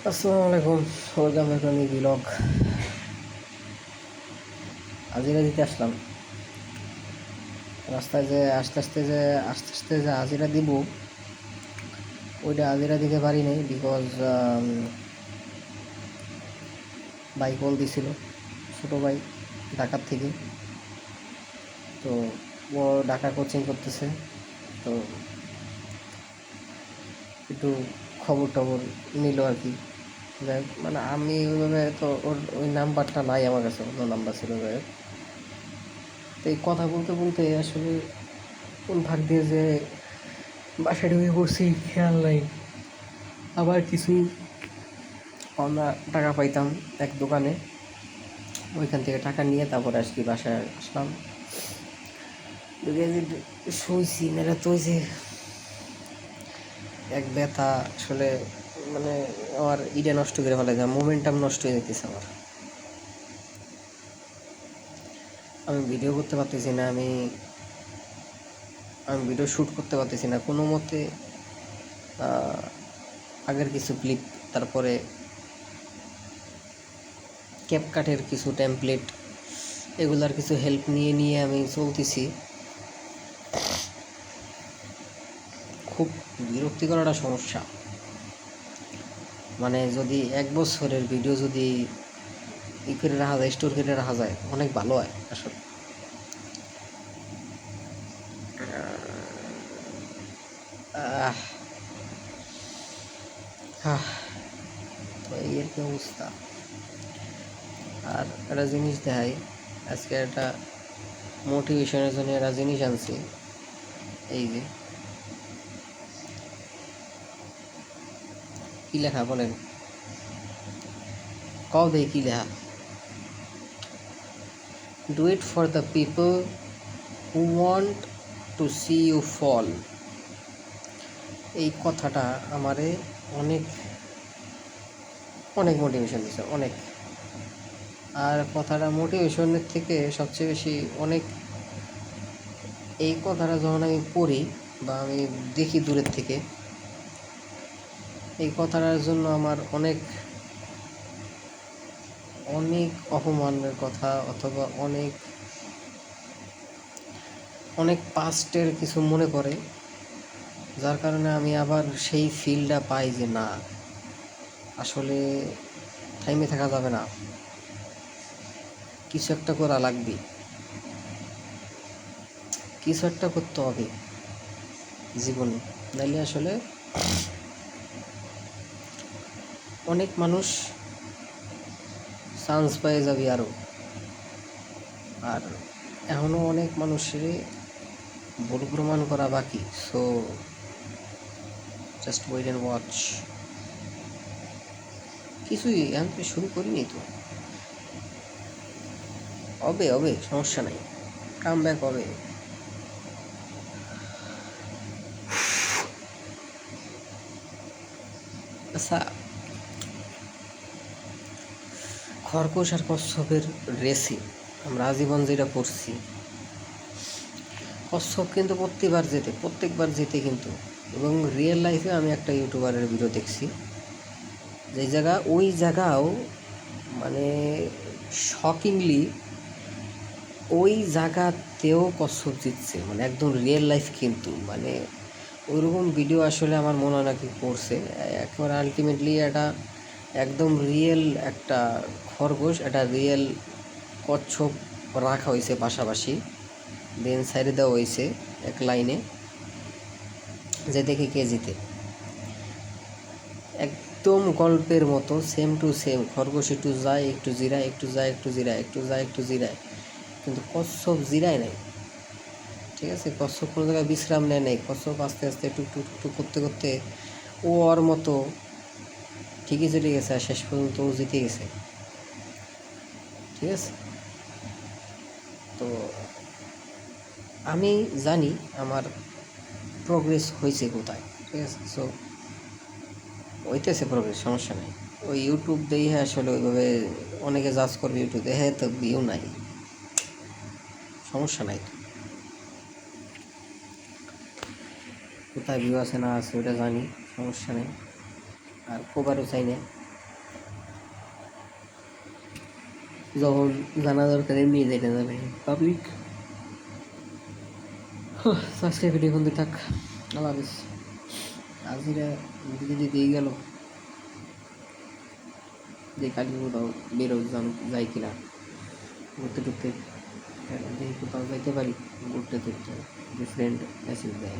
আসসালামু আলাইকুম, welcome back to new blog. হাজিরা দিতে আসলাম। রাস্তায় যে আস্তে আস্তে যে হাজিরা দিব, ওইটা হাজিরা দিতে পারি নাই বিকজ ভাই কল দিছিল, ছোটো ভাই ঢাকার থেকে। তো ও ঢাকা কোচিং করতেছে, তো একটু খবর টবর নিল আর কি। যাই হোক, মানে আমি ওইভাবে তো ওই নাম্বারটা নাই আমার কাছে, অন্য নাম্বার ছিল। যাই হোক, তো এই কথা বলতে বলতে আসলে কোন ভাগ দিয়ে যে বাসায় ঢুকে পড়ছি খেয়াল নাই। আবার কিছু আমরা টাকা পাইতাম এক দোকানে, ওইখান থেকে টাকা নিয়ে তারপরে আজকে বাসায় আসলাম। শুইছি মেলা তো যে এক ব্যথা আসলে, মানে আমার ইডে নষ্ট করে ফেলে যায়, মোমেন্টাম নষ্ট হয়ে যেতেছে আমার। আমি ভিডিও করতে পারতেছি না, আমি ভিডিও শ্যুট করতে পারতেছি না কোনো মতে। আগের কিছু ক্লিপ, তারপরে ক্যাপকাটের কিছু টেমপ্লেট, এগুলার কিছু হেল্প নিয়ে নিয়ে আমি চলতেছি। খুব বিরক্তিকর একটা সমস্যা। মানে যদি 1 বছরের ভিডিও যদি করে রাখা যায়, স্টোর করে রাখা যায়, অনেক ভালো হয় আসলে। আহ আহ, তো এই আর কি অবস্থা। আর একটা জিনিস দেখাই, আজকে একটা মোটিভেশনের জন্য একটা জিনিস আনছি। এই যে কি লেখা বলেন, কবে কি লেখা? Do it for the people who want to see you fall. এই কথাটা আমারে অনেক অনেক মোটিভেশন দিচ্ছে, অনেক। আর কথাটা মোটিভেশনের থেকে সবচেয়ে বেশি অনেক, এই কথাটা যখন আমি পড়ি বা আমি দেখি দূরের থেকে, এই কথাটার জন্য আমার অনেক অনেক অপমানের কথা, অথবা অনেক অনেক পাস্টের কিছু মনে পড়ে, যার কারণে আমি আবার সেই ফিলটা পাই যে না, আসলে থাইমে থাকা যাবে না, কিছু একটা করা লাগবে, কিছু একটা করতে হবে জীবনে। নাইলে আসলে অনেক মানুষ চান্স পেয়ে যাবে আরও, আর এখনও অনেক মানুষের ভুল প্রমাণ করা বাকি। So just wait and watch. কিছুই এখন তো শুরু করিনি, তো হবে হবে, সমস্যা নাই, কাম ব্যাক হবে। আচ্ছা, খরগোশ আর কচ্ছপের রেসে আমরা আজীবন যেটা করছি, কচ্ছপ কিন্তু প্রত্যেকবার যেতে কিন্তু। এবং রিয়েল লাইফে আমি একটা ইউটিউবারের ভিডিও দেখছি, যে ওই জায়গাও মানে শকিংলি ওই জায়গাতেও কচ্ছপ জিতছে, মানে একদম রিয়েল লাইফ কিন্তু। মানে ওইরকম ভিডিও আসলে আমার মনে হয় নাকি করছে একেবারে আলটিমেটলি এটা একদম রিয়েল একটা খরগোশ, একটা রিয়েল কচ্ছপ রাখা হয়েছে পাশাপাশি, দেন সাইডে দেওয়া হয়েছে এক লাইনে, যে দেখে কে জিতে। একদম গল্পের মতো সেম টু সেম, খরগোশ একটু যায় একটু জিরায়, একটু যায় একটু জিরায়, একটু যায় একটু জিরায়, কিন্তু কচ্ছপ জিরায় নাই। ঠিক আছে, কচ্ছপ কোনো জায়গায় বিশ্রাম নেয় নাই, কচ্ছপ আস্তে আস্তে টুক টুক টুক করতে করতে ও ওর মতো ঠিকই চলে গেছে, আর শেষ পর্যন্ত ও জিতে গেছে। ঠিক আছে, তো আমি জানি আমার প্রোগ্রেস হয়েছে কোথায়। ঠিক আছে, সো হইতেছে প্রোগ্রেস, সমস্যা নেই। ওই ইউটিউব দিয়ে আসলে ওইভাবে অনেকে জাজ করবে, ইউটিউবে হ্যাঁ তো ভিউ নাই, সমস্যা নাই, কোথায় ভিউ আছে না আছে ওটা জানি, সমস্যা নেই, আর কবারও চাই না। যখন জানা দরকার এমনি যেটা যাবে পাবলিক। আজকে ভিডিও বন্ধু থাক, আল্লাহ হাফিজ। আজিরা দিদি দিতেই গেল, যে কালী কোথাও বেরো যাই কিনা ঘুরতে টুরতে, দেখি কোথাও যাইতে পারি ঘুরতে টুরতে, যে ফ্রেন্ড মেসেজ দেয়